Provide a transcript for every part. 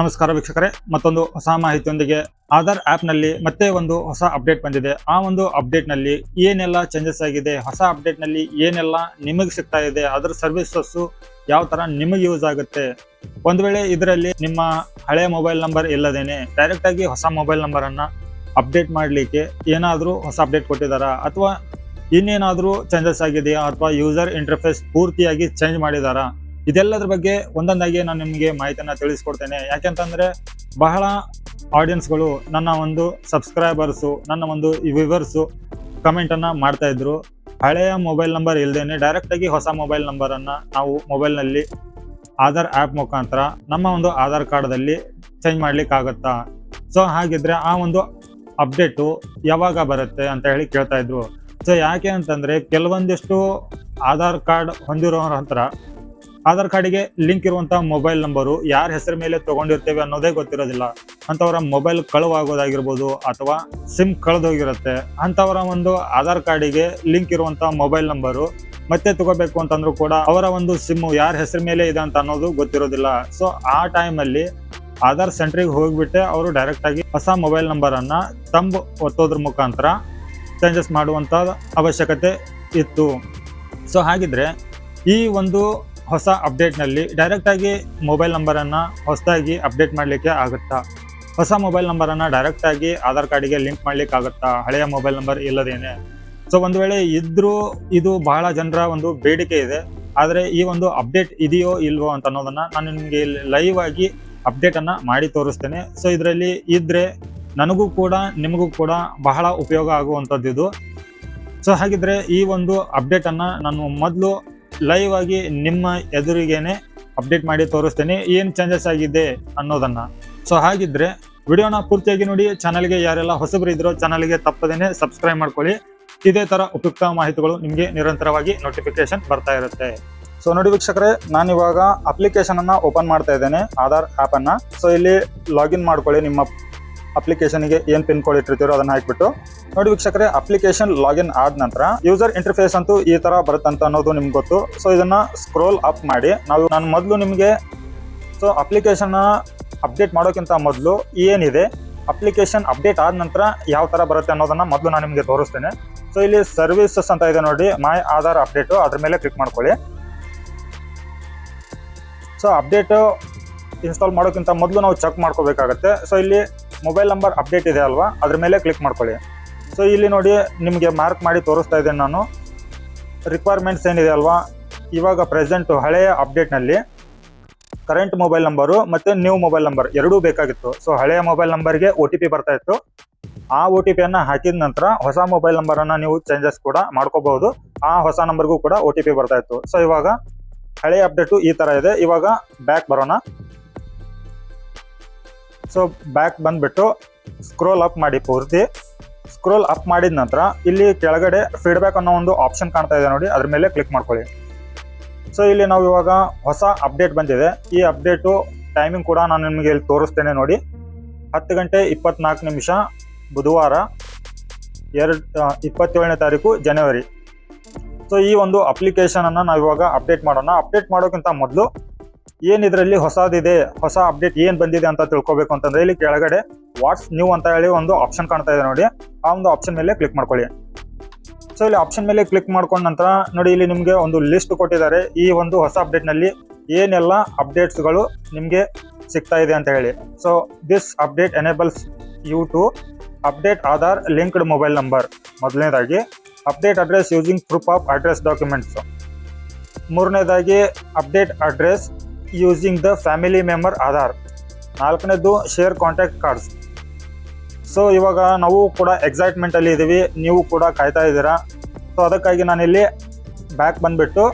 ನಮಸ್ಕಾರ ವೀಕ್ಷಕರೇ, ಮತ್ತೊಂದು ಹೊಸ ಮಾಹಿತಿಯೊಂದಿಗೆ ಆಧಾರ್ ಆಪ್ ನಲ್ಲಿ ಮತ್ತೆ ಒಂದು ಹೊಸ ಅಪ್ಡೇಟ್ ಬಂದಿದೆ. ಆ ಒಂದು ಅಪ್ಡೇಟ್ ನಲ್ಲಿ ಏನೆಲ್ಲ ಚೇಂಜಸ್ ಆಗಿದೆ, ಹೊಸ ಅಪ್ಡೇಟ್ ನಲ್ಲಿ ಏನೆಲ್ಲ ನಿಮಗೆ ಸಿಗ್ತಾ ಇದೆ, ಅದರ ಸರ್ವಿಸಸ್ ಯಾವ ತರ ನಿಮಗೆ ಯೂಸ್ ಆಗುತ್ತೆ. ಒಂದ್ ವೇಳೆ ಇದರಲ್ಲಿ ನಿಮ್ಮ ಹಳೆ ಮೊಬೈಲ್ ನಂಬರ್ ಇಲ್ಲದೇನೆ ಡೈರೆಕ್ಟ್ ಆಗಿ ಹೊಸ ಮೊಬೈಲ್ ನಂಬರ್ ಅನ್ನ ಅಪ್ಡೇಟ್ ಮಾಡ್ಲಿಕ್ಕೆ ಏನಾದ್ರೂ ಹೊಸ ಅಪ್ಡೇಟ್ ಕೊಟ್ಟಿದಾರಾ, ಅಥವಾ ಇನ್ನೇನಾದ್ರೂ ಚೇಂಜಸ್ ಆಗಿದೆಯಾ, ಅಥವಾ ಯೂಸರ್ ಇಂಟರ್ಫೇಸ್ ಪೂರ್ತಿಯಾಗಿ ಚೇಂಜ್ ಮಾಡಿದಾರಾ, ಇದೆಲ್ಲದ್ರ ಬಗ್ಗೆ ಒಂದೊಂದಾಗಿ ನಾನು ನಿಮಗೆ ಮಾಹಿತಿಯನ್ನ ತಿಳಿಸ್ಕೊಡ್ತೇನೆ. ಯಾಕೆಂತಂದ್ರೆ ಬಹಳ ಆಡಿಯನ್ಸ್ಗಳು, ನನ್ನ ಒಂದು ಸಬ್ಸ್ಕ್ರೈಬರ್ಸು, ನನ್ನ ಒಂದು ವ್ಯೂವರ್ಸು ಕಮೆಂಟ್ ಅನ್ನ ಮಾಡ್ತಾ ಇದ್ರು, ಹಳೆಯ ಮೊಬೈಲ್ ನಂಬರ್ ಇಲ್ದೇನೆ ಡೈರೆಕ್ಟ್ ಆಗಿ ಹೊಸ ಮೊಬೈಲ್ ನಂಬರ್ ಅನ್ನ ನಾವು ಮೊಬೈಲ್ ನಲ್ಲಿ ಆಧಾರ್ ಆಪ್ ಮುಖಾಂತರ ನಮ್ಮ ಒಂದು ಆಧಾರ್ ಕಾರ್ಡ್ದಲ್ಲಿ ಚೇಂಜ್ ಮಾಡ್ಲಿಕ್ಕೆ ಆಗುತ್ತಾ. ಸೊ ಹಾಗಿದ್ರೆ ಆ ಒಂದು ಅಪ್ಡೇಟು ಯಾವಾಗ ಬರುತ್ತೆ ಅಂತ ಹೇಳಿ ಕೇಳ್ತಾ ಇದ್ರು. ಸೊ ಯಾಕೆ ಅಂತಂದ್ರೆ ಕೆಲವೊಂದಿಷ್ಟು ಆಧಾರ್ ಕಾರ್ಡ್ ಹೊಂದಿರೋರ ಹತ್ರ ಆಧಾರ್ ಕಾರ್ಡಿಗೆ ಲಿಂಕ್ ಇರುವಂತಹ ಮೊಬೈಲ್ ನಂಬರು ಯಾರ ಹೆಸರ ಮೇಲೆ ತಗೊಂಡಿರ್ತೇವೆ ಅನ್ನೋದೇ ಗೊತ್ತಿರೋದಿಲ್ಲ. ಅಂತವರ ಮೊಬೈಲ್ ಕಳುವಾಗೋದಾಗಿರ್ಬೋದು, ಅಥವಾ ಸಿಮ್ ಕಳೆದೋಗಿರುತ್ತೆ. ಅಂತವರ ಒಂದು ಆಧಾರ್ ಕಾರ್ಡಿಗೆ ಲಿಂಕ್ ಇರುವಂತಹ ಮೊಬೈಲ್ ನಂಬರು ಮತ್ತೆ ತಗೋಬೇಕು ಅಂತಂದ್ರೂ ಕೂಡ ಅವರ ಒಂದು ಸಿಮ್ ಯಾರ ಹೆಸರ ಮೇಲೆ ಇದೆ ಅಂತ ಅನ್ನೋದು ಗೊತ್ತಿರೋದಿಲ್ಲ. ಸೊ ಆ ಟೈಮಲ್ಲಿ ಆಧಾರ್ ಸೆಂಟ್ರಿಗೆ ಹೋಗ್ಬಿಟ್ಟೆ ಅವರು ಡೈರೆಕ್ಟ್ ಆಗಿ ಹೊಸ ಮೊಬೈಲ್ ನಂಬರ್ ಅನ್ನ ತಂಬ್ ಒತ್ತೋದ್ರ ಮುಖಾಂತರ ಚೇಂಜಸ್ ಮಾಡುವಂತ ಅವಶ್ಯಕತೆ ಇತ್ತು. ಸೊ ಹಾಗಿದ್ರೆ ಈ ಒಂದು ಹೊಸ ಅಪ್ಡೇಟ್ ನಲ್ಲಿ ಡೈರೆಕ್ಟ್ ಆಗಿ ಮೊಬೈಲ್ ನಂಬರ್ ಅನ್ನ ಹೊಸದಾಗಿ ಅಪ್ಡೇಟ್ ಮಾಡ್ಲಿಕ್ಕೆ ಆಗುತ್ತಾ, ಹೊಸ ಮೊಬೈಲ್ ನಂಬರ್ ಅನ್ನ ಡೈರೆಕ್ಟ್ ಆಗಿ ಆಧಾರ್ ಕಾರ್ಡಿಗೆ ಲಿಂಕ್ ಮಾಡ್ಲಿಕ್ಕೆ ಆಗುತ್ತಾ ಹಳೆಯ ಮೊಬೈಲ್ ನಂಬರ್ ಇಲ್ಲದೇನೆ. ಸೊ ಒಂದ್ ವೇಳೆ ಇದ್ರೂ ಇದು ಬಹಳ ಜನರ ಒಂದು ಬೇಡಿಕೆ ಇದೆ. ಆದ್ರೆ ಈ ಒಂದು ಅಪ್ಡೇಟ್ ಇದೆಯೋ ಇಲ್ವೋ ಅಂತ ಅನ್ನೋದನ್ನ ನಾನು ನಿಮ್ಗೆ ಲೈವ್ ಆಗಿ ಅಪ್ಡೇಟ್ ಅನ್ನ ಮಾಡಿ ತೋರಿಸ್ತೇನೆ. ಸೊ ಇದರಲ್ಲಿ ಇದ್ರೆ ನನಗೂ ಕೂಡ ನಿಮಗೂ ಕೂಡ ಬಹಳ ಉಪಯೋಗ ಆಗುವಂಥದ್ದು ಇದು. ಸೊ ಹಾಗಿದ್ರೆ ಈ ಒಂದು ಅಪ್ಡೇಟ್ ಅನ್ನ ನಾನು ಮೊದಲು ಲೈವ್ ಆಗಿ ನಿಮ್ಮ ಎದುರಿಗೇನೆ ಅಪ್ಡೇಟ್ ಮಾಡಿ ತೋರಿಸ್ತೇನೆ, ಏನ್ ಚೇಂಜಸ್ ಆಗಿದೆ ಅನ್ನೋದನ್ನ. ಸೊ ಹಾಗಿದ್ರೆ ವಿಡಿಯೋನ ಪೂರ್ತಿಯಾಗಿ ನೋಡಿ. ಚಾನಲ್ಗೆ ಯಾರೆಲ್ಲ ಹೊಸಬರು ಇದ್ರೋ ಚಾನಲ್ಗೆ ತಪ್ಪದೇನೆ ಸಬ್ಸ್ಕ್ರೈಬ್ ಮಾಡ್ಕೊಳ್ಳಿ. ಇದೇ ತರ ಉಪಯುಕ್ತ ಮಾಹಿತಿಗಳು ನಿಮ್ಗೆ ನಿರಂತರವಾಗಿ ನೋಟಿಫಿಕೇಶನ್ ಬರ್ತಾ ಇರುತ್ತೆ. ಸೊ ನೋಡಿ ವೀಕ್ಷಕರೇ, ನಾನು ಇವಾಗ ಅಪ್ಲಿಕೇಶನ್ ಅನ್ನ ಓಪನ್ ಮಾಡ್ತಾ ಇದ್ದೇನೆ, ಆಧಾರ್ ಆಪ್ ಅನ್ನ. ಸೊ ಇಲ್ಲಿ ಲಾಗಿನ್ ಮಾಡ್ಕೊಳ್ಳಿ. ನಿಮ್ಮ ಅಪ್ಲಿಕೇಶನ್ಗೆ ಏನ್ ಪಿನ್ ಕೋಡ್ ಇಟ್ಟಿರ್ತೀರೋ ಅದನ್ನ ಹಾಕ್ಬಿಟ್ಟು ನೋಡಿ ವೀಕ್ಷಕರೇ, ಅಪ್ಲಿಕೇಶನ್ ಲಾಗಿನ್ ಆದ ನಂತರ ಯೂಸರ್ ಇಂಟರ್ಫೇಸ್ ಅಂತೂ ಈ ತರ ಬರುತ್ತಂತ ಅನ್ನೋದು ನಿಮ್ಗೆ ಗೊತ್ತು. ಸೊ ಇದನ್ನ ಸ್ಕ್ರೋಲ್ ಅಪ್ ಮಾಡಿ ನಾನು ಮೊದಲು ನಿಮಗೆ ಸೊ ಅಪ್ಲಿಕೇಶನ್ ಅಪ್ಡೇಟ್ ಮಾಡೋಕ್ಕಿಂತ ಮೊದಲು ಏನಿದೆ, ಅಪ್ಲಿಕೇಶನ್ ಅಪ್ಡೇಟ್ ಆದ ನಂತರ ಯಾವ ತರ ಬರುತ್ತೆ ಅನ್ನೋದನ್ನ ಮೊದಲು ನಾನು ನಿಮಗೆ ತೋರಿಸ್ತೇನೆ. ಸೊ ಇಲ್ಲಿ ಸರ್ವಿಸಸ್ ಅಂತ ಇದೆ ನೋಡಿ, ಮೈ ಆಧಾರ್ ಅಪ್ಡೇಟ್, ಅದ್ರ ಮೇಲೆ ಕ್ಲಿಕ್ ಮಾಡ್ಕೊಳ್ಳಿ. ಸೊ ಅಪ್ಡೇಟ್ ಇನ್ಸ್ಟಾಲ್ ಮಾಡೋಕ್ಕಿಂತ ಮೊದಲು ನಾವು ಚೆಕ್ ಮಾಡ್ಕೋಬೇಕಾಗತ್ತೆ. ಸೊ ಇಲ್ಲಿ ಮೊಬೈಲ್ ನಂಬರ್ ಅಪ್ಡೇಟ್ ಇದೆ ಅಲ್ವಾ, ಅದ್ರ ಮೇಲೆ ಕ್ಲಿಕ್ ಮಾಡ್ಕೊಳ್ಳಿ. ಸೊ ಇಲ್ಲಿ ನೋಡಿ ನಿಮಗೆ ಮಾರ್ಕ್ ಮಾಡಿ ತೋರಿಸ್ತಾ ಇದ್ದೇನೆ ನಾನು. ರಿಕ್ವೈರ್ಮೆಂಟ್ಸ್ ಏನಿದೆ ಅಲ್ವಾ, ಇವಾಗ ಪ್ರೆಸೆಂಟ್ ಹಳೆಯ ಅಪ್ಡೇಟ್ನಲ್ಲಿ ಕರೆಂಟ್ ಮೊಬೈಲ್ ನಂಬರು ಮತ್ತು ನ್ಯೂ ಮೊಬೈಲ್ ನಂಬರ್ ಎರಡೂ ಬೇಕಾಗಿತ್ತು. ಸೊ ಹಳೆಯ ಮೊಬೈಲ್ ನಂಬರ್ಗೆ OTP ಬರ್ತಾ ಇತ್ತು. ಆ OTP ಅನ್ನ ಹಾಕಿದ ನಂತರ ಹೊಸ ಮೊಬೈಲ್ ನಂಬರ್ ಅನ್ನ ನೀವು ಚೇಂಜಸ್ ಕೂಡ ಮಾಡ್ಕೋಬಹುದು. ಆ ಹೊಸ ನಂಬರ್ಗೂ ಕೂಡ OTP ಬರ್ತಾ ಇತ್ತು. ಸೊ ಇವಾಗ ಹಳೆಯ ಅಪ್ಡೇಟು ಈ ತರ ಇದೆ. ಇವಾಗ ಬ್ಯಾಕ್ ಬರೋಣ. ಸೊ ಬ್ಯಾಕ್ ಬಂದ್ಬಿಟ್ಟು ಸ್ಕ್ರೋಲ್ ಅಪ್ ಮಾಡಿ. ಪೂರ್ತಿ ಸ್ಕ್ರೋಲ್ ಅಪ್ ಮಾಡಿದ ನಂತರ ಇಲ್ಲಿ ಕೆಳಗಡೆ ಫೀಡ್ಬ್ಯಾಕ್ ಅನ್ನೋ ಒಂದು ಆಪ್ಷನ್ ಕಾಣ್ತಾ ಇದೆ ನೋಡಿ, ಅದ್ರ ಮೇಲೆ ಕ್ಲಿಕ್ ಮಾಡ್ಕೊಳ್ಳಿ. ಸೊ ಇಲ್ಲಿ ನಾವು ಇವಾಗ ಹೊಸ ಅಪ್ಡೇಟ್ ಬಂದಿದೆ. ಈ ಅಪ್ಡೇಟು ಟೈಮಿಂಗ್ ಕೂಡ ನಾನು ನಿಮಗೆ ಇಲ್ಲಿ ತೋರಿಸ್ತೇನೆ ನೋಡಿ. 10:24 ಬುಧವಾರ 27ನೇ ತಾರೀಕು ಜನವರಿ. ಸೊ ಈ ಒಂದು ಅಪ್ಲಿಕೇಶನ್ ಅನ್ನ ನಾವು ಇವಾಗ ಅಪ್ಡೇಟ್ ಮಾಡೋಣ. ಅಪ್ಡೇಟ್ ಮಾಡೋಕ್ಕಿಂತ ಮೊದಲು ಏನ್ ಇದರಲ್ಲಿ ಹೊಸದಿದೆ, ಹೊಸ ಅಪ್ಡೇಟ್ ಏನ್ ಬಂದಿದೆ ಅಂತ ತಿಳ್ಕೊಬೇಕು ಅಂತಂದ್ರೆ ಇಲ್ಲಿ ಕೆಳಗಡೆ ವಾಟ್ಸ್ ನ್ಯೂ ಅಂತ ಹೇಳಿ ಒಂದು ಆಪ್ಷನ್ ಕಾಣ್ತಾ ಇದೆ ನೋಡಿ, ಆ ಒಂದು ಆಪ್ಷನ್ ಮೇಲೆ ಕ್ಲಿಕ್ ಮಾಡ್ಕೊಳ್ಳಿ. ಸೊ ಇಲ್ಲಿ ಆಪ್ಷನ್ ಮೇಲೆ ಕ್ಲಿಕ್ ಮಾಡ್ಕೊಂಡ ನಂತರ ನೋಡಿ, ಇಲ್ಲಿ ನಿಮ್ಗೆ ಒಂದು ಲಿಸ್ಟ್ ಕೊಟ್ಟಿದ್ದಾರೆ. ಈ ಒಂದು ಹೊಸ ಅಪ್ಡೇಟ್ ನಲ್ಲಿ ಏನೆಲ್ಲ ಅಪ್ಡೇಟ್ಸ್ಗಳು ನಿಮ್ಗೆ ಸಿಗ್ತಾ ಇದೆ ಅಂತ ಹೇಳಿ. So this update enables you to update Aadhaar linked mobile number. ಮೊದಲನೇದಾಗಿ update address using proof of address documents. ಮೂರನೇದಾಗಿ update address using the family member Aadhaar. ನಾಲ್ಕನೇದು ಶೇರ್ ಕಾಂಟ್ಯಾಕ್ಟ್ ಕಾರ್ಡ್ಸ್. ಸೊ ಇವಾಗ ನಾವು ಕೂಡ ಎಕ್ಸೈಟ್ಮೆಂಟ್ ಅಲ್ಲಿ ಇದೀವಿ, ನೀವು ಕೂಡ ಕಾಯ್ತಾ ಇದ್ದೀರಾ. ಸೊ ಅದಕ್ಕಾಗಿ ನಾನಿಲ್ಲಿ ಬ್ಯಾಕ್ ಬಂದ್ಬಿಟ್ಟು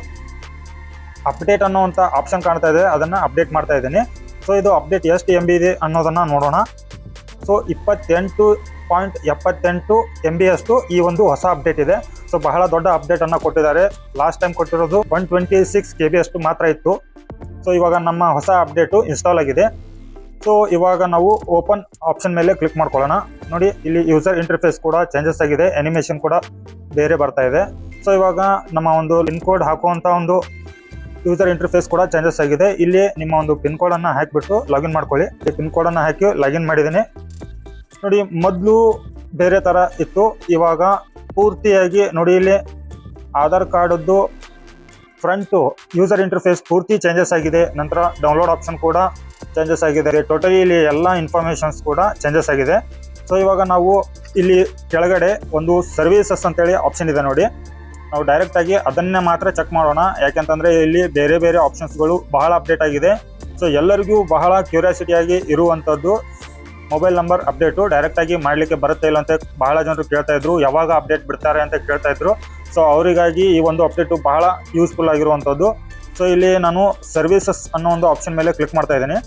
ಅಪ್ಡೇಟ್ ಅನ್ನೋಂಥ ಆಪ್ಷನ್ ಕಾಣ್ತಾ ಇದೆ, ಅದನ್ನ ಅಪ್ಡೇಟ್ ಮಾಡ್ತಾ ಇದ್ದೀನಿ. ಸೊ ಇದು ಅಪ್ಡೇಟ್ ಎಷ್ಟು MB ಇದೆ ಅನ್ನೋದನ್ನ ನೋಡೋಣ. ಸೊ 28.78 MB ಅಷ್ಟು ಈ ಒಂದು ಹೊಸ ಅಪ್ಡೇಟ್ ಇದೆ. ಸೊ ಬಹಳ ದೊಡ್ಡ ಅಪ್ಡೇಟ್ ಅನ್ನ ಕೊಟ್ಟಿದ್ದಾರೆ. ಲಾಸ್ಟ್ ಟೈಮ್ ಕೊಟ್ಟಿರೋದು 126 KB ಅಷ್ಟು ಮಾತ್ರ ಇತ್ತು. ಸೊ ಇವಾಗ ನಮ್ಮ ಹೊಸ ಅಪ್ಡೇಟು ಇನ್ಸ್ಟಾಲ್ ಆಗಿದೆ. ಸೊ ಇವಾಗ ನಾವು ಓಪನ್ ಆಪ್ಷನ್ ಮೇಲೆ ಕ್ಲಿಕ್ ಮಾಡ್ಕೊಳ್ಳೋಣ. ನೋಡಿ ಇಲ್ಲಿ ಯೂಸರ್ ಇಂಟರ್ಫೇಸ್ ಕೂಡ ಚೇಂಜಸ್ ಆಗಿದೆ, ಅನಿಮೇಷನ್ ಕೂಡ ಬೇರೆ ಬರ್ತಾ ಇದೆ. ಸೊ ಇವಾಗ ನಮ್ಮ ಒಂದು ಪಿನ್ ಕೋಡ್ ಹಾಕುವಂತ ಒಂದು ಯೂಸರ್ ಇಂಟರ್ಫೇಸ್ ಕೂಡ ಚೇಂಜಸ್ ಆಗಿದೆ. ಇಲ್ಲಿ ನಿಮ್ಮ ಒಂದು ಪಿನ್ ಕೋಡ್ ಅನ್ನ ಹಾಕಿಬಿಟ್ಟು ಲಾಗಿನ್ ಮಾಡ್ಕೊಳ್ಳಿ. ಈ ಪಿನ್ ಕೋಡ್ ಅನ್ನ ಹಾಕಿ ಲಾಗಿನ್ ಮಾಡಿದ್ದೀನಿ ನೋಡಿ. ಮೊದಲು ಬೇರೆ ತರ ಇತ್ತು, ಇವಾಗ ಪೂರ್ತಿಯಾಗಿ ನೋಡಿ ಇಲ್ಲಿ ಆಧಾರ್ ಕಾರ್ಡದ್ದು ಫ್ರಂಟು ಯೂಸರ್ ಇಂಟರ್ಫೇಸ್ ಪೂರ್ತಿ ಚೇಂಜಸ್ ಆಗಿದೆ. ನಂತರ ಡೌನ್ಲೋಡ್ ಆಪ್ಷನ್ ಕೂಡ ಚೇಂಜಸ್ ಆಗಿದೆ. ಟೋಟಲಿ ಇಲ್ಲಿ ಎಲ್ಲ ಇನ್ಫಾರ್ಮೇಷನ್ಸ್ ಕೂಡ ಚೇಂಜಸ್ ಆಗಿದೆ. ಸೊ ಇವಾಗ ನಾವು ಇಲ್ಲಿ ಕೆಳಗಡೆ ಒಂದು ಸರ್ವಿಸಸ್ ಅಂತೇಳಿ ಆಪ್ಷನ್ ಇದೆ ನೋಡಿ, ನಾವು ಡೈರೆಕ್ಟ್ ಆಗಿ ಅದನ್ನೇ ಮಾತ್ರ ಚೆಕ್ ಮಾಡೋಣ. ಯಾಕೆಂತಂದ್ರೆ ಇಲ್ಲಿ ಬೇರೆ ಬೇರೆ ಆಪ್ಷನ್ಸ್ಗಳು ಬಹಳ ಅಪ್ಡೇಟ್ ಆಗಿದೆ. ಸೊ ಎಲ್ಲರಿಗೂ ಬಹಳ ಕ್ಯೂರಿಯಾಸಿಟಿಯಾಗಿ ಇರುವಂಥದ್ದು ಮೊಬೈಲ್ ನಂಬರ್ ಅಪ್ಡೇಟು ಡೈರೆಕ್ಟ್ ಆಗಿ ಮಾಡಲಿಕ್ಕೆ ಬರುತ್ತೆ ಇಲ್ಲ ಅಂತ ಬಹಳ ಜನರು ಕೇಳ್ತಾ ಇದ್ರು, ಯಾವಾಗ ಅಪ್ಡೇಟ್ ಬಿಡ್ತಾರೆ ಅಂತ ಕೇಳ್ತಾ ಇದ್ರು. ಸೊ ಅವರಿಗಾಗಿ ಈ ಒಂದು ಅಪ್ಡೇಟು ಬಹಳ ಯೂಸ್ಫುಲ್ ಆಗಿರುವಂಥದ್ದು. ಸೊ ಇಲ್ಲಿ ನಾನು ಸರ್ವಿಸಸ್ ಅನ್ನೋ ಒಂದು ಆಪ್ಷನ್ ಮೇಲೆ ಕ್ಲಿಕ್ ಮಾಡ್ತಾ ಇದ್ದೀನಿ.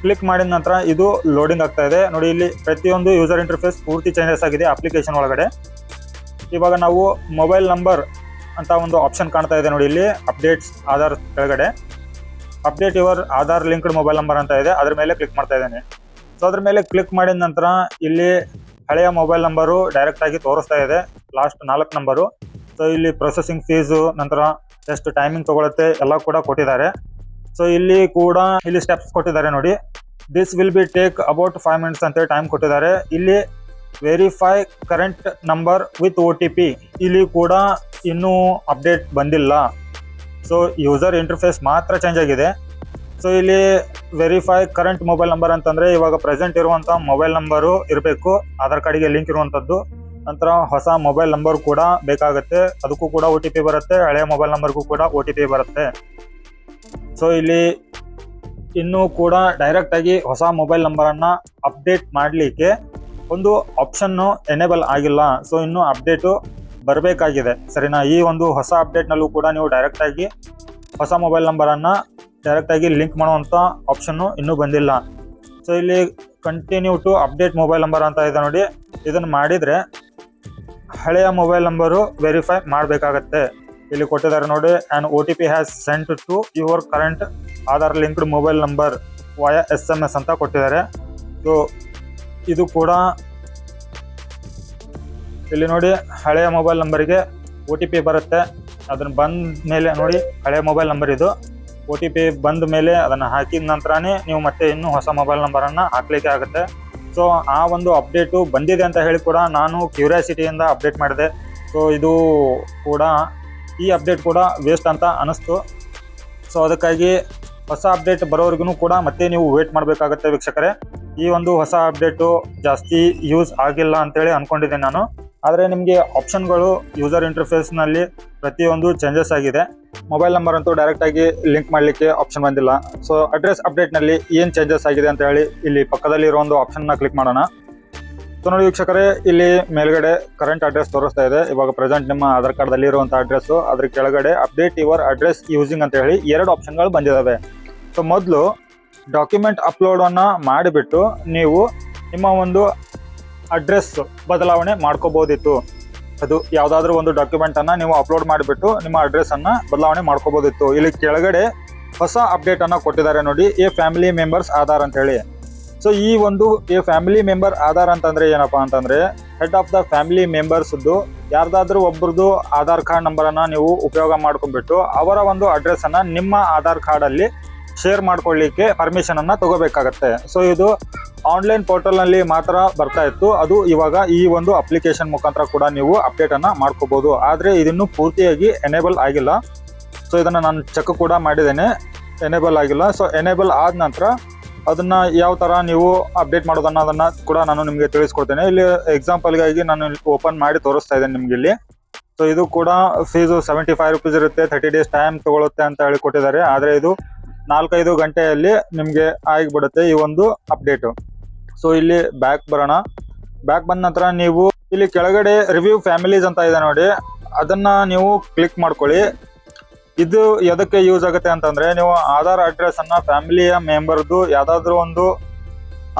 ಕ್ಲಿಕ್ ಮಾಡಿದ ನಂತರ ಇದು ಲೋಡಿಂಗ್ ಆಗ್ತಾ ಇದೆ ನೋಡಿ. ಇಲ್ಲಿ ಪ್ರತಿಯೊಂದು ಯೂಸರ್ ಇಂಟರ್ಫೇಸ್ ಪೂರ್ತಿ ಚೇಂಜಸ್ ಆಗಿದೆ ಅಪ್ಲಿಕೇಶನ್ ಒಳಗಡೆ. ಇವಾಗ ನಾವು ಮೊಬೈಲ್ ನಂಬರ್ ಅಂತ ಒಂದು ಆಪ್ಷನ್ ಕಾಣ್ತಾ ಇದೆ ನೋಡಿ, ಇಲ್ಲಿ ಅಪ್ಡೇಟ್ಸ್ ಆಧಾರ್ ಕೆಳಗಡೆ update your Aadhaar linked mobile number ಅಂತ ಇದೆ, ಅದ್ರ ಮೇಲೆ ಕ್ಲಿಕ್ ಮಾಡ್ತಾ ಇದ್ದೇನೆ. ಸೊ ಅದ್ರ ಮೇಲೆ ಕ್ಲಿಕ್ ಮಾಡಿದ ನಂತರ ಇಲ್ಲಿ ಹಳೆಯ ಮೊಬೈಲ್ ನಂಬರು ಡೈರೆಕ್ಟ್ ಆಗಿ ತೋರಿಸ್ತಾ ಇದೆ, ಲಾಸ್ಟ್ 4 ನಂಬರು. ಸೊ ಇಲ್ಲಿ ಪ್ರೊಸೆಸಿಂಗ್ ಫೀಸು, ನಂತರ ಎಷ್ಟು ಟೈಮಿಂಗ್ ತಗೊಳುತ್ತೆ ಎಲ್ಲ ಕೂಡ ಕೊಟ್ಟಿದ್ದಾರೆ. ಸೊ ಇಲ್ಲಿ ಕೂಡ ಇಲ್ಲಿ ಸ್ಟೆಪ್ಸ್ ಕೊಟ್ಟಿದ್ದಾರೆ ನೋಡಿ. This will be take about 5 minutes ಅಂತ ಟೈಮ್ ಕೊಟ್ಟಿದ್ದಾರೆ. ಇಲ್ಲಿ verify current number with OTP, ಇಲ್ಲಿ ಕೂಡ ಇನ್ನೂ ಅಪ್ಡೇಟ್ ಬಂದಿಲ್ಲ. ಸೊ ಯೂಸರ್ ಇಂಟರ್ಫೇಸ್ ಮಾತ್ರ ಚೇಂಜ್ ಆಗಿದೆ. ಸೊ ಇಲ್ಲಿ ವೆರಿಫೈ ಕರೆಂಟ್ ಮೊಬೈಲ್ ನಂಬರ್ ಅಂತಂದ್ರೆ ಇವಾಗ ಪ್ರೆಸೆಂಟ್ ಇರುವಂತ ಮೊಬೈಲ್ ನಂಬರು ಇರಬೇಕು, ಆಧಾರ್ ಕಾರ್ಡಿಗೆ ಲಿಂಕ್ ಇರುವಂತದ್ದು. ನಂತರ ಹೊಸ ಮೊಬೈಲ್ ನಂಬರ್ ಕೂಡ ಬೇಕಾಗುತ್ತೆ, ಅದಕ್ಕೂ ಕೂಡ OTP ಬರುತ್ತೆ, ಹಳೆಯ ಮೊಬೈಲ್ ನಂಬರ್ಗೂ ಕೂಡ OTP ಬರುತ್ತೆ. ಸೊ ಇಲ್ಲಿ ಇನ್ನೂ ಕೂಡ ಡೈರೆಕ್ಟ್ ಆಗಿ ಹೊಸ ಮೊಬೈಲ್ ನಂಬರ್ ಅನ್ನ ಅಪ್ಡೇಟ್ ಮಾಡಲಿಕ್ಕೆ ಒಂದು ಆಪ್ಷನ್ ಎನೇಬಲ್ ಆಗಿಲ್ಲ. ಸೊ ಇನ್ನು ಅಪ್ಡೇಟು ಬರಬೇಕಾಗಿದೆ ಸರಿನಾ. ಈ ಒಂದು ಹೊಸ ಅಪ್ಡೇಟ್ ನಲ್ಲೂ ಕೂಡ ನೀವು ಡೈರೆಕ್ಟ್ ಆಗಿ ಹೊಸ ಮೊಬೈಲ್ ನಂಬರ್ ಅನ್ನ ಡೈರೆಕ್ಟ್ ಆಗಿ ಲಿಂಕ್ ಮಾಡುವಂತ ಆಪ್ಷನ್ ಇನ್ನೂ ಬಂದಿಲ್ಲ. ಸೊ ಇಲ್ಲಿ continue to update mobile number ಅಂತ ಇದೆ ನೋಡಿ, ಇದನ್ನ ಮಾಡಿದ್ರೆ ಹಳೆಯ ಮೊಬೈಲ್ ನಂಬರು ವೆರಿಫೈ ಮಾಡಬೇಕಾಗತ್ತೆ. ಇಲ್ಲಿ ಕೊಟ್ಟಿದ್ದಾರೆ ನೋಡಿ, and OTP has sent to your current Aadhaar linked mobile number via SMS ಅಂತ ಕೊಟ್ಟಿದ್ದಾರೆ. ಸೊ ಇದು ಕೂಡ ಇಲ್ಲಿ ನೋಡಿ ಹಳೆಯ ಮೊಬೈಲ್ ನಂಬರಿಗೆ OTP ಬರುತ್ತೆ. ಅದನ್ನ ಬಂದ ಮೇಲೆ ನೋಡಿ ಹಳೆಯ ಮೊಬೈಲ್ ನಂಬರ್ ಇದು, OTP ಬಂದ ಮೇಲೆ ಅದನ್ನು ಹಾಕಿದ ನಂತರನೇ ನೀವು ಮತ್ತೆ ಇನ್ನೂ ಹೊಸ ಮೊಬೈಲ್ ನಂಬರನ್ನು ಹಾಕ್ಲಿಕ್ಕೆ ಆಗುತ್ತೆ. ಸೊ ಆ ಒಂದು ಅಪ್ಡೇಟು ಬಂದಿದೆ ಅಂತ ಹೇಳಿ ಕೂಡ ನಾನು ಕ್ಯೂರಿಯಾಸಿಟಿಯಿಂದ ಅಪ್ಡೇಟ್ ಮಾಡಿದೆ. ಸೊ ಇದು ಕೂಡ ಈ ಅಪ್ಡೇಟ್ ಕೂಡ ವೇಸ್ಟ್ ಅಂತ ಅನಿಸ್ತು. ಸೊ ಅದಕ್ಕಾಗಿ ಹೊಸ ಅಪ್ಡೇಟ್ ಬರೋವರೆಗೂ ಕೂಡ ಮತ್ತೆ ನೀವು ವೇಟ್ ಮಾಡಬೇಕಾಗುತ್ತೆ ವೀಕ್ಷಕರೇ. ಈ ಒಂದು ಹೊಸ ಅಪ್ಡೇಟು ಜಾಸ್ತಿ ಯೂಸ್ ಆಗಿಲ್ಲ ಅಂತೇಳಿ ಅಂದ್ಕೊಂಡಿದ್ದೀನಿ ನಾನು. ಆದರೆ ನಿಮಗೆ ಆಪ್ಷನ್ಗಳು ಯೂಸರ್ ಇಂಟರ್ಫೇಸ್ನಲ್ಲಿ ಪ್ರತಿಯೊಂದು ಚೇಂಜಸ್ ಆಗಿದೆ. ಮೊಬೈಲ್ ನಂಬರ್ ಅಂತೂ ಡೈರೆಕ್ಟಾಗಿ ಲಿಂಕ್ ಮಾಡಲಿಕ್ಕೆ ಆಪ್ಷನ್ ಬಂದಿಲ್ಲ. ಸೊ ಅಡ್ರೆಸ್ ಅಪ್ಡೇಟ್ನಲ್ಲಿ ಏನು ಚೇಂಜಸ್ ಆಗಿದೆ ಅಂತ ಹೇಳಿ ಇಲ್ಲಿ ಪಕ್ಕದಲ್ಲಿ ಇರೋ ಒಂದು ಆಪ್ಷನ್ನ ಕ್ಲಿಕ್ ಮಾಡೋಣ. ಸೊ ನೋಡಿ ವೀಕ್ಷಕರೇ, ಇಲ್ಲಿ ಮೇಲ್ಗಡೆ ಕರೆಂಟ್ ಅಡ್ರೆಸ್ ತೋರಿಸ್ತಾ ಇದೆ. ಇವಾಗ ಪ್ರೆಸೆಂಟ್ ನಿಮ್ಮ ಆಧಾರ್ ಕಾರ್ಡ್ದಲ್ಲಿ ಇರುವಂಥ ಅಡ್ರೆಸ್ಸು, ಅದ್ರ ಕೆಳಗಡೆ ಅಪ್ಡೇಟ್ ಯುವರ್ ಅಡ್ರೆಸ್ ಯೂಸಿಂಗ್ ಅಂತ ಹೇಳಿ 2 ಆಪ್ಷನ್ಗಳು ಬಂದಿದ್ದಾವೆ. ಸೊ ಮೊದಲು ಡಾಕ್ಯುಮೆಂಟ್ ಅಪ್ಲೋಡನ್ನು ಮಾಡಿಬಿಟ್ಟು ನೀವು ನಿಮ್ಮ ಒಂದು ಅಡ್ರೆಸ್ ಬದಲಾವಣೆ ಮಾಡ್ಕೋಬೋದಿತ್ತು. ಅದು ಯಾವುದಾದ್ರೂ ಒಂದು ಡಾಕ್ಯುಮೆಂಟನ್ನು ನೀವು ಅಪ್ಲೋಡ್ ಮಾಡಿಬಿಟ್ಟು ನಿಮ್ಮ ಅಡ್ರೆಸ್ಸನ್ನು ಬದಲಾವಣೆ ಮಾಡ್ಕೋಬೋದಿತ್ತು. ಇಲ್ಲಿ ಕೆಳಗಡೆ ಹೊಸ ಅಪ್ಡೇಟನ್ನು ಕೊಟ್ಟಿದ್ದಾರೆ ನೋಡಿ, ಎ ಫ್ಯಾಮಿಲಿ ಮೆಂಬರ್ಸ್ ಆಧಾರ್ ಅಂತ ಹೇಳಿ. ಸೊ ಈ ಒಂದು ಎ ಫ್ಯಾಮಿಲಿ ಮೆಂಬರ್ ಆಧಾರ್ ಅಂತಂದ್ರೆ ಏನಪ್ಪಾ ಅಂತಂದ್ರೆ, ಹೆಡ್ ಆಫ್ ದ ಫ್ಯಾಮಿಲಿ ಮೆಂಬರ್ಸ್ದು ಯಾರ್ದಾದ್ರೂ ಒಬ್ಬರದು ಆಧಾರ್ ಕಾರ್ಡ್ ನಂಬರನ್ನು ನೀವು ಉಪಯೋಗ ಮಾಡ್ಕೊಂಡ್ಬಿಟ್ಟು ಅವರ ಒಂದು ಅಡ್ರೆಸ್ಸನ್ನು ನಿಮ್ಮ ಆಧಾರ್ ಕಾರ್ಡಲ್ಲಿ ಶೇರ್ ಮಾಡ್ಕೊಳ್ಳಿಕ್ಕೆ ಪರ್ಮಿಷನ್ ಅನ್ನ ತಗೋಬೇಕಾಗತ್ತೆ. ಸೊ ಇದು ಆನ್ಲೈನ್ ಪೋರ್ಟಲ್ನಲ್ಲಿ ಮಾತ್ರ ಬರ್ತಾ ಇತ್ತು, ಅದು ಇವಾಗ ಈ ಒಂದು ಅಪ್ಲಿಕೇಶನ್ ಮುಖಾಂತರ ಕೂಡ ನೀವು ಅಪ್ಡೇಟ್ ಅನ್ನ ಮಾಡ್ಕೋಬಹುದು. ಆದರೆ ಇದನ್ನು ಪೂರ್ತಿಯಾಗಿ ಎನೇಬಲ್ ಆಗಿಲ್ಲ. ಸೊ ಇದನ್ನ ನಾನು ಚೆಕ್ ಕೂಡ ಮಾಡಿದ್ದೇನೆ, ಎನೇಬಲ್ ಆಗಿಲ್ಲ. ಸೊ ಎನೇಬಲ್ ಆದ ನಂತರ ಅದನ್ನ ಯಾವ ತರ ನೀವು ಅಪ್ಡೇಟ್ ಮಾಡೋದನ್ನ ಅದನ್ನ ಕೂಡ ನಾನು ನಿಮಗೆ ತಿಳಿಸ್ಕೊಡ್ತೇನೆ. ಇಲ್ಲಿ ಎಕ್ಸಾಂಪಲ್ಗಾಗಿ ನಾನು ಓಪನ್ ಮಾಡಿ ತೋರಿಸ್ತಾ ಇದ್ದೇನೆ ನಿಮ್ಗೆ ಇಲ್ಲಿ. ಸೊ ಇದು ಕೂಡ ಫೀಸು 75 ರೂಪೀಸ್ ಇರುತ್ತೆ, 30 days ಟೈಮ್ ತಗೊಳುತ್ತೆ ಅಂತ ಹೇಳಿ ಕೊಟ್ಟಿದ್ದಾರೆ. ಆದರೆ ಇದು 4-5 ಗಂಟೆಯಲ್ಲಿ ನಿಮಗೆ ಆಗಿಬಿಡುತ್ತೆ ಈ ಒಂದು ಅಪ್ಡೇಟು. ಸೊ ಇಲ್ಲಿ ಬ್ಯಾಕ್ ಬರೋಣ. ಬ್ಯಾಕ್ ಬಂದ ನಂತರ ನೀವು ಇಲ್ಲಿ ಕೆಳಗಡೆ ರಿವ್ಯೂ ಫ್ಯಾಮಿಲೀಸ್ ಅಂತ ಇದೆ ನೋಡಿ, ಅದನ್ನ ನೀವು ಕ್ಲಿಕ್ ಮಾಡ್ಕೊಳ್ಳಿ. ಇದು ಎದಕ್ಕೆ ಯೂಸ್ ಆಗುತ್ತೆ ಅಂತಂದ್ರೆ, ನೀವು ಆಧಾರ್ ಅಡ್ರೆಸ್ ಅನ್ನ ಫ್ಯಾಮಿಲಿಯ ಮೆಂಬರ್ದು ಯಾವ್ದಾದ್ರು ಒಂದು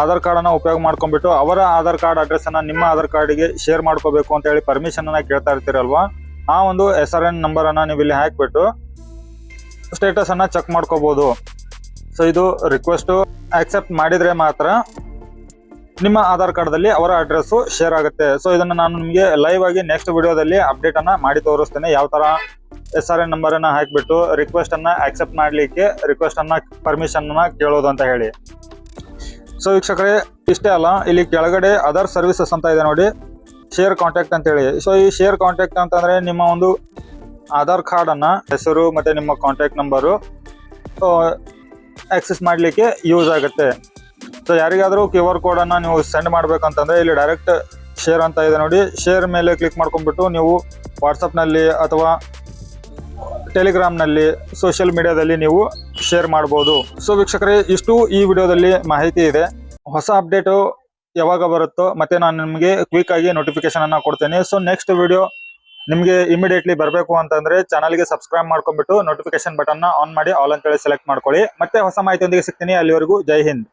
ಆಧಾರ್ ಕಾರ್ಡ್ ಅನ್ನ ಉಪಯೋಗ ಮಾಡ್ಕೊಂಡ್ಬಿಟ್ಟು ಅವರ ಆಧಾರ್ ಕಾರ್ಡ್ ಅಡ್ರೆಸ್ ಅನ್ನ ನಿಮ್ಮ ಆಧಾರ್ ಕಾರ್ಡಿಗೆ ಶೇರ್ ಮಾಡ್ಕೋಬೇಕು ಅಂತ ಹೇಳಿ ಪರ್ಮಿಷನ್ ಅನ್ನ ಕೇಳ್ತಾ ಇರ್ತೀರಲ್ವಾ, ಆ ಒಂದು SRN ನಂಬರ್ ಅನ್ನ ನೀವು ಇಲ್ಲಿ ಹಾಕ್ಬಿಟ್ಟು ಸ್ಟೇಟಸ್ ಅನ್ನ ಚೆಕ್ ಮಾಡ್ಕೋಬಹುದು. ಸೊ ಇದು ರಿಕ್ವೆಸ್ಟ್ ಆಕ್ಸೆಪ್ಟ್ ಮಾಡಿದ್ರೆ ಮಾತ್ರ ನಿಮ್ಮ ಆಧಾರ್ ಕಾರ್ಡ್ದಲ್ಲಿ ಅವರ ಅಡ್ರೆಸ್ ಶೇರ್ ಆಗುತ್ತೆ. ಸೊ ಇದನ್ನ ನಾನು ನಿಮಗೆ ಲೈವ್ ಆಗಿ ನೆಕ್ಸ್ಟ್ ವಿಡಿಯೋದಲ್ಲಿ ಅಪ್ಡೇಟ್ ಅನ್ನ ಮಾಡಿ ತೋರಿಸ್ತೇನೆ, ಯಾವ ತರ SRN ನಂಬರ್ ಅನ್ನ ಹಾಕಿಬಿಟ್ಟು ರಿಕ್ವೆಸ್ಟ್ ಅನ್ನ ಆಕ್ಸೆಪ್ಟ್ ಮಾಡ್ಲಿಕ್ಕೆ ಪರ್ಮಿಷನ್ ಅನ್ನ ಕೇಳೋದು ಅಂತ ಹೇಳಿ. ಸೊ ವೀಕ್ಷಕರೇ, ಇಷ್ಟೇ ಅಲ್ಲ, ಇಲ್ಲಿ ಕೆಳಗಡೆ ಅದರ್ ಸರ್ವಿಸಸ್ ಅಂತ ಇದೆ ನೋಡಿ, ಶೇರ್ ಕಾಂಟ್ಯಾಕ್ಟ್ ಅಂತ ಹೇಳಿ. ಸೊ ಈ ಶೇರ್ ಕಾಂಟ್ಯಾಕ್ಟ್ ಅಂತಂದ್ರೆ ನಿಮ್ಮ ಒಂದು ಆಧಾರ್ ಕಾರ್ಡ್ ಅನ್ನ ಹೆಸರು ಮತ್ತೆ ನಿಮ್ಮ ಕಾಂಟ್ಯಾಕ್ಟ್ ನಂಬರು ಆಕ್ಸೆಸ್ ಮಾಡ್ಲಿಕ್ಕೆ ಯೂಸ್ ಆಗುತ್ತೆ. ಸೊ ಯಾರಿಗಾದ್ರೂ QR ಕೋಡ್ ಅನ್ನ ನೀವು ಸೆಂಡ್ ಮಾಡ್ಬೇಕಂತಂದ್ರೆ ಇಲ್ಲಿ ಡೈರೆಕ್ಟ್ ಶೇರ್ ಅಂತ ಇದೆ ನೋಡಿ, ಶೇರ್ ಮೇಲೆ ಕ್ಲಿಕ್ ಮಾಡ್ಕೊಂಡ್ಬಿಟ್ಟು ನೀವು ವಾಟ್ಸಪ್ನಲ್ಲಿ ಅಥವಾ ಟೆಲಿಗ್ರಾಮ್ನಲ್ಲಿ ಸೋಷಿಯಲ್ ಮೀಡಿಯಾದಲ್ಲಿ ನೀವು ಶೇರ್ ಮಾಡ್ಬೋದು. ಸೊ ವೀಕ್ಷಕರೇ, ಇಷ್ಟು ಈ ವಿಡಿಯೋದಲ್ಲಿ ಮಾಹಿತಿ ಇದೆ. ಹೊಸ ಅಪ್ಡೇಟು ಯಾವಾಗ ಬರುತ್ತೋ ಮತ್ತೆ ನಾನು ನಿಮಗೆ ಕ್ವಿಕ್ ಆಗಿ ನೋಟಿಫಿಕೇಶನ್ ಅನ್ನ ಕೊಡ್ತೇನೆ. ಸೊ ನೆಕ್ಸ್ಟ್ ವಿಡಿಯೋ ನಿಮಗೆ ಇಮಿಡಿಯೇಟ್ಲಿ ಬರಬೇಕು ಅಂತಂದ್ರೆ ಚಾನಲ್ಗೆ ಸಬ್ಸ್ಕ್ರೈಬ್ ಮಾಡ್ಕೊಂಡ್ಬಿಟ್ಟು ನೋಟಿಫಿಕೇಶನ್ ಬಟನ್ ಆನ್ ಮಾಡಿ ಆಲ್ ಅಂತೇಳಿ ಸೆಲೆಕ್ಟ್ ಮಾಡ್ಕೊಳ್ಳಿ. ಮತ್ತೆ ಹೊಸ ಮಾಹಿತಿಯೊಂದಿಗೆ ಸಿಗ್ತೀನಿ. ಅಲ್ಲಿವರೆಗೂ ಜೈ ಹಿಂದ್.